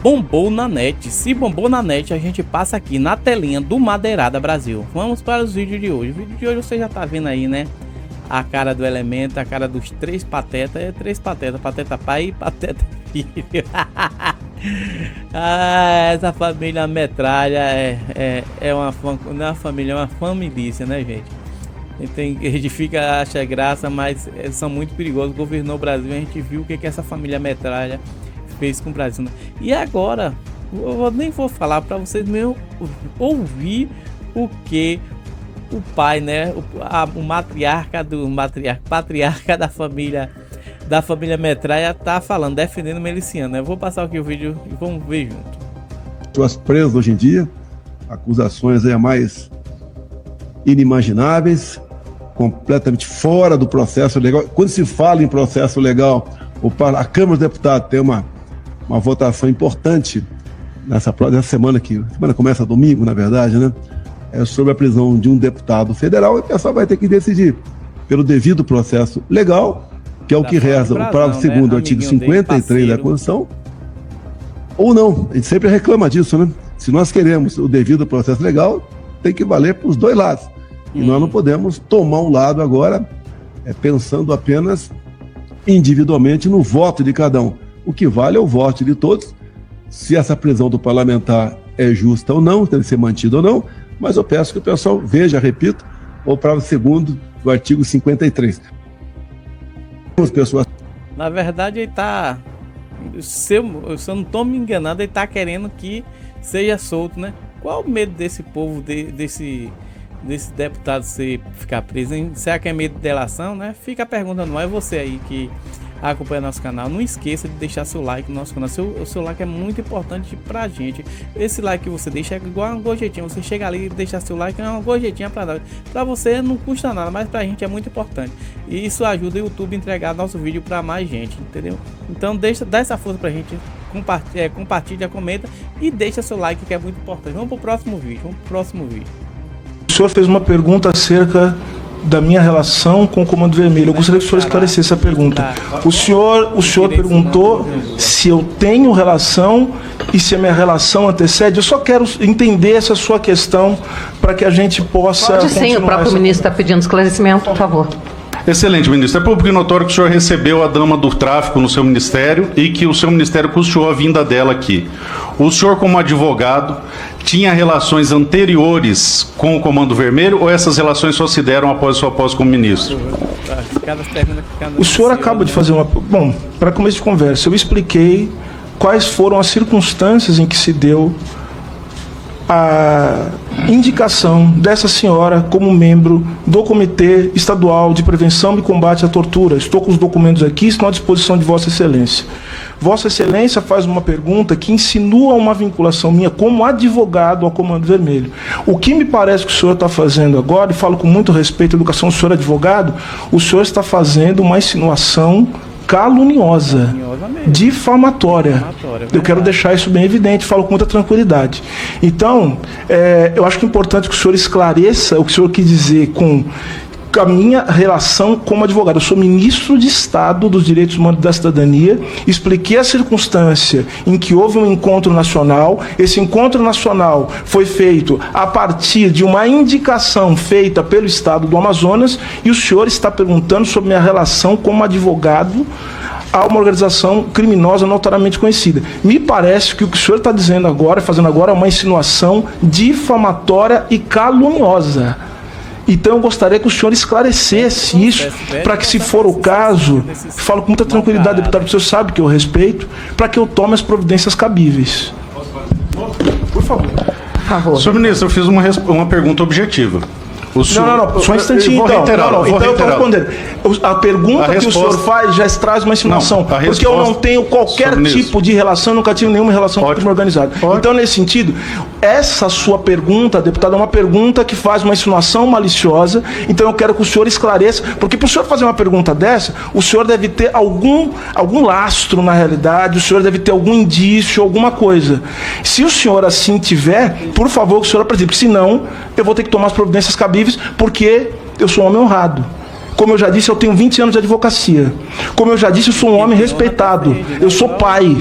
bombou na net. Se bombou na net, a gente passa aqui na telinha do Madeirada Brasil. Vamos para os vídeos de hoje. O vídeo de hoje você já tá vendo aí, né? A cara do Elemento, a cara dos três patetas. É três patetas, pateta pai e pateta filho. Essa família metralha é uma família, é uma família, né, gente? A gente acha graça, mas são muito perigosos. Governou o Brasil, a gente viu o que essa família metralha fez com o Brasil. E agora, eu nem vou falar para vocês mesmo ouvir o que o pai, né, patriarca da família metralha tá falando, defendendo o miliciano. Eu vou passar aqui o vídeo e vamos ver junto. Pessoas presas hoje em dia, acusações aí mais inimagináveis, completamente fora do processo legal. Quando se fala em processo legal, a Câmara dos Deputados tem uma votação importante nessa semana, que a semana começa domingo, na verdade, né? Sobre a prisão de um deputado federal, e o pessoal vai ter que decidir pelo devido processo legal, que é o que reza o parágrafo 2º do artigo 53 da Constituição, ou não. A gente sempre reclama disso, né? Se nós queremos o devido processo legal, tem que valer para os dois lados. E nós não podemos tomar um lado agora, pensando apenas individualmente no voto de cada um. O que vale é o voto de todos. Se essa prisão do parlamentar é justa ou não, deve ser mantida ou não, mas eu peço que o pessoal veja, repito, o parágrafo 2º do artigo 53. Na verdade, ele tá... Se eu não estou me enganando, ele tá querendo que seja solto, né? Qual o medo desse povo, desse deputado ficar preso, hein? Será que é medo de delação, né? Fica a pergunta, não é você aí que acompanha nosso canal. Não esqueça de deixar seu like no nosso canal. O seu like é muito importante pra gente. Esse like que você deixa é igual uma gorjetinha. Você chega ali e deixa seu like, é uma gorjetinha pra você, não custa nada, mas pra gente é muito importante. E isso ajuda o YouTube a entregar nosso vídeo pra mais gente, entendeu? Então dá essa força pra gente. Compartilha, comenta e deixa seu like, que é muito importante. Vamos pro próximo vídeo. O senhor fez uma pergunta acerca da minha relação com o Comando Vermelho. Eu gostaria que o senhor esclarecesse essa pergunta. O senhor perguntou se eu tenho relação e se a minha relação antecede. Eu só quero entender essa sua questão para que a gente possa... Pode sim, o próprio ministro está pedindo esclarecimento, por favor. Excelente, ministro. É público e notório que o senhor recebeu a dama do tráfico no seu ministério e que o seu ministério custeou a vinda dela aqui. O senhor, como advogado, tinha relações anteriores com o Comando Vermelho ou essas relações só se deram após sua posse como ministro? O senhor acaba de fazer uma... Bom, para começo de conversa, eu expliquei quais foram as circunstâncias em que se deu a indicação dessa senhora como membro do Comitê Estadual de Prevenção e Combate à Tortura. Estou com os documentos aqui, estão à disposição de Vossa Excelência. Vossa Excelência faz uma pergunta que insinua uma vinculação minha como advogado ao Comando Vermelho. O que me parece que o senhor está fazendo agora, e falo com muito respeito à educação do senhor advogado, o senhor está fazendo uma insinuação caluniosa, difamatória. Eu quero deixar isso bem evidente, falo com muita tranquilidade. Então, eu acho que é importante que o senhor esclareça o que o senhor quis dizer com a minha relação como advogado. Eu sou ministro de Estado dos Direitos Humanos e da Cidadania, expliquei a circunstância em que houve um encontro nacional. Esse encontro nacional foi feito a partir de uma indicação feita pelo Estado do Amazonas, e o senhor está perguntando sobre minha relação como advogado a uma organização criminosa notoriamente conhecida. Me parece que o que o senhor está dizendo agora, fazendo agora, é uma insinuação difamatória e caluniosa. Então eu gostaria que o senhor esclarecesse isso, para que, se for o caso, falo com muita tranquilidade, deputado, porque o senhor sabe que eu respeito, para que eu tome as providências cabíveis. Por favor. Senhor ministro, eu fiz uma pergunta objetiva. Não, só um instantinho, então. Então eu estou respondendo. A pergunta que o senhor faz já traz uma insinuação, porque eu não tenho qualquer tipo de relação, nunca tive nenhuma relação com o crime organizado. Então, nesse sentido, essa sua pergunta, deputado, é uma pergunta que faz uma insinuação maliciosa, então eu quero que o senhor esclareça, porque para o senhor fazer uma pergunta dessa, o senhor deve ter algum lastro na realidade, o senhor deve ter algum indício, alguma coisa. Se o senhor assim tiver, por favor, que o senhor apresente, senão eu vou ter que tomar as providências cabíveis, porque eu sou um homem honrado. Como eu já disse, eu tenho 20 anos de advocacia. Como eu já disse, eu sou um homem respeitado. Eu sou pai.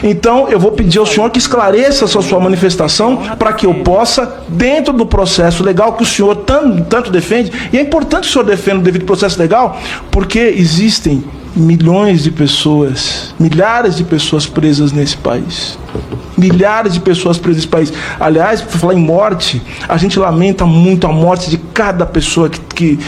Então, eu vou pedir ao senhor que esclareça essa sua manifestação para que eu possa, dentro do processo legal que o senhor tanto defende, e é importante que o senhor defenda o devido processo legal, porque existem milhões de pessoas, milhares de pessoas presas nesse país. Milhares de pessoas presas nesse país. Aliás, por falar em morte, a gente lamenta muito a morte de cada pessoa que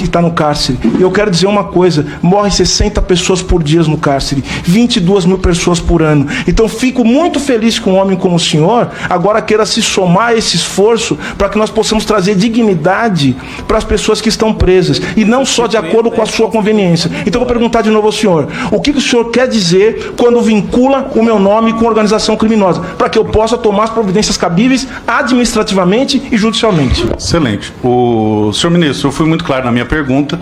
está no cárcere. Eu quero dizer uma coisa, morrem 60 pessoas por dia no cárcere, 22 mil pessoas por ano. Então fico muito feliz que um homem como o senhor agora queira se somar a esse esforço para que nós possamos trazer dignidade para as pessoas que estão presas, e não só de acordo com a sua conveniência. Então eu vou perguntar de novo ao senhor, o que o senhor quer dizer quando vincula o meu nome com organização criminosa, para que eu possa tomar as providências cabíveis administrativamente e judicialmente? Excelente. Senhor ministro, eu fui muito claro na minha pergunta.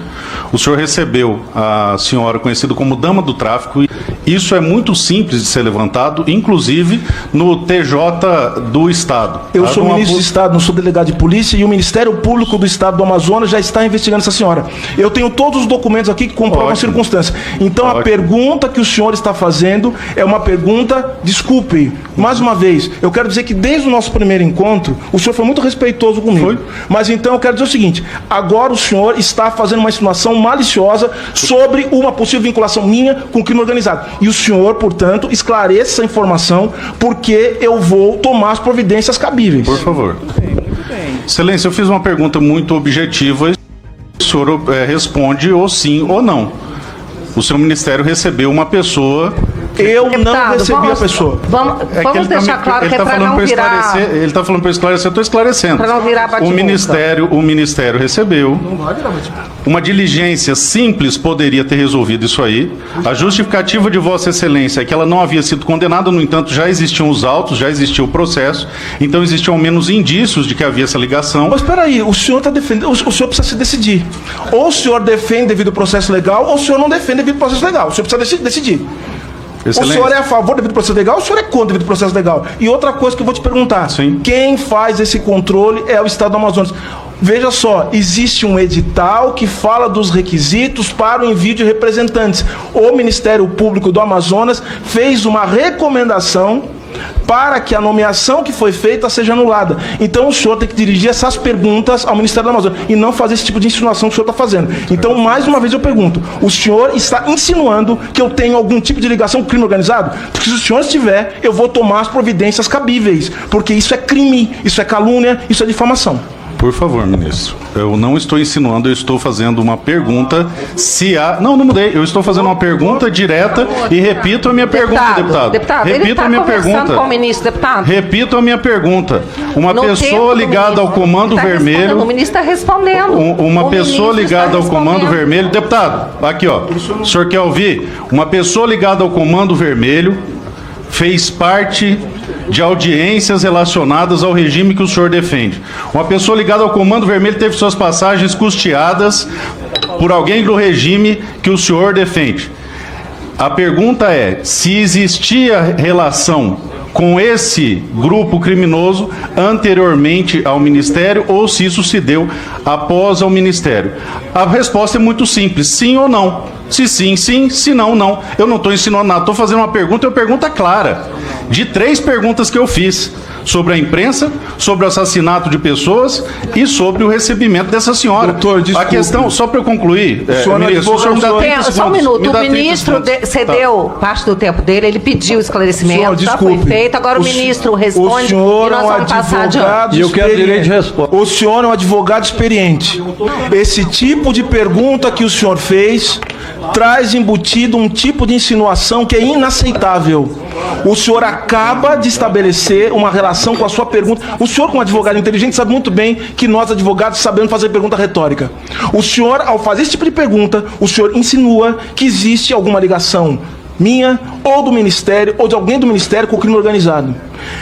O senhor recebeu a senhora conhecida como dama do tráfico. Isso é muito simples de ser levantado, inclusive no TJ do Estado. Eu sou ministro de Estado, não sou delegado de polícia, e o Ministério Público do Estado do Amazonas já está investigando essa senhora. Eu tenho todos os documentos aqui que comprovam a circunstância. Então a pergunta que o senhor está fazendo é uma pergunta, desculpe, mais uma vez, eu quero dizer que desde o nosso primeiro encontro, o senhor foi muito respeitoso comigo. Foi. Mas então eu quero dizer o seguinte, agora o senhor está fazendo uma insinuação maliciosa sobre uma possível vinculação minha com o crime organizado. E o senhor, portanto, esclareça essa informação, porque eu vou tomar as providências cabíveis. Por favor. Excelência, eu fiz uma pergunta muito objetiva, o senhor responde ou sim ou não. O seu ministério recebeu uma pessoa... Eu não recebi a pessoa. Vamos deixar claro que é para não virar... Ele está falando para eu esclarecer, eu estou esclarecendo. Para não virar bate-boca. O ministério recebeu. Uma diligência simples poderia ter resolvido isso aí. A justificativa de Vossa Excelência é que ela não havia sido condenada, no entanto, já existiam os autos, já existia o processo, então existiam ao menos indícios de que havia essa ligação. Mas espera aí, o senhor está defendendo... O senhor precisa se decidir. Ou o senhor defende devido ao processo legal, ou o senhor não defende devido ao processo legal. O senhor precisa decidir. Excelente. O senhor é a favor devido ao processo legal ou o senhor é contra devido ao processo legal? E outra coisa que eu vou te perguntar. Sim. Quem faz esse controle é o Estado do Amazonas. Veja só, existe um edital que fala dos requisitos para o envio de representantes. O Ministério Público do Amazonas fez uma recomendação para que a nomeação que foi feita seja anulada. Então o senhor tem que dirigir essas perguntas ao Ministério do Amazonas e não fazer esse tipo de insinuação que o senhor está fazendo. Então, mais uma vez eu pergunto, o senhor está insinuando que eu tenho algum tipo de ligação com crime organizado? Porque se o senhor estiver, eu vou tomar as providências cabíveis, porque isso é crime, isso é calúnia, isso é difamação. Por favor, ministro. Eu não estou insinuando, eu estou fazendo uma pergunta se há... Não mudei. Eu estou fazendo uma pergunta direta e repito a minha pergunta, deputado. Repito a minha pergunta. Com o ministro, deputado. Repito a minha pergunta. Uma pessoa ligada ao Comando Vermelho... O ministro está respondendo. Uma pessoa ligada ao Comando Vermelho... Deputado, aqui ó. O senhor quer ouvir? Uma pessoa ligada ao Comando Vermelho fez parte de audiências relacionadas ao regime que o senhor defende. Uma pessoa ligada ao Comando Vermelho teve suas passagens custeadas por alguém do regime que o senhor defende. A pergunta é, se existia relação com esse grupo criminoso anteriormente ao Ministério ou se isso se deu após ao Ministério. A resposta é muito simples, sim ou não. Se sim, sim, se não, não. Eu não estou ensinando nada, estou fazendo uma pergunta clara, de 3 perguntas que eu fiz, sobre a imprensa, sobre o assassinato de pessoas e sobre o recebimento dessa senhora. Doutor, desculpe. A questão, só para eu concluir, só um minuto, o ministro cedeu parte do tempo dele, ele pediu esclarecimento, já foi feito, agora o ministro responde e nós vamos passar adiante. E eu quero direito de resposta. O senhor é um advogado experiente. Esse tipo de pergunta que o senhor fez traz embutido um tipo de insinuação que é inaceitável. O senhor acaba de estabelecer uma relação com a sua pergunta. O senhor, como advogado inteligente, sabe muito bem que nós, advogados, sabemos fazer pergunta retórica. O senhor, ao fazer esse tipo de pergunta, o senhor insinua que existe alguma ligação minha, ou do Ministério, ou de alguém do Ministério com o crime organizado.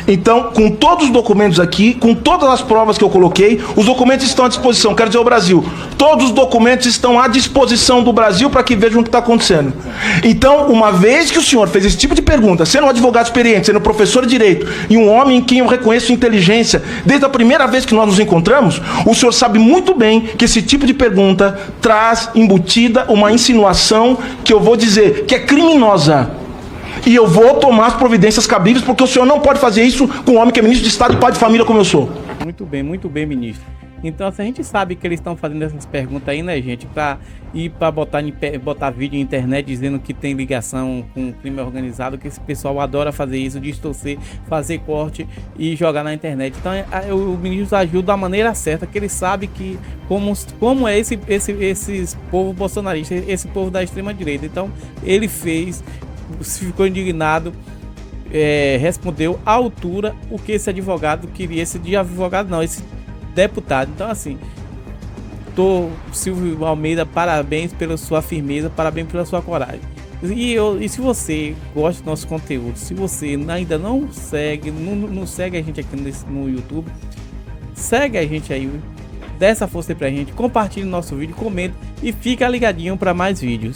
Então, com todos os documentos aqui, com todas as provas que eu coloquei, os documentos estão à disposição. Quero dizer ao Brasil, todos os documentos estão à disposição do Brasil para que vejam o que está acontecendo. Então, uma vez que o senhor fez esse tipo de pergunta, sendo um advogado experiente, sendo professor de direito e um homem em quem eu reconheço inteligência, desde a primeira vez que nós nos encontramos, o senhor sabe muito bem que esse tipo de pergunta traz embutida uma insinuação que eu vou dizer que é criminosa. E eu vou tomar as providências cabíveis, porque o senhor não pode fazer isso com um homem que é ministro de Estado e pai de família como eu sou. Muito bem, ministro. Então, se a gente sabe que eles estão fazendo essas perguntas aí, né, gente, para botar vídeo na internet dizendo que tem ligação com crime organizado, que esse pessoal adora fazer isso, distorcer, fazer corte e jogar na internet. Então, o ministro ajuda da maneira certa, que ele sabe que como é esse povo bolsonarista, esse povo da extrema direita. Então, ele ficou indignado, respondeu à altura o que esse advogado queria, esse deputado. Então, assim, Silvio Almeida, parabéns pela sua firmeza, parabéns pela sua coragem. E se você gosta do nosso conteúdo, se você ainda não segue, não segue a gente aqui no YouTube, segue a gente aí, dê essa força aí pra gente, compartilhe nosso vídeo, comenta e fica ligadinho para mais vídeos.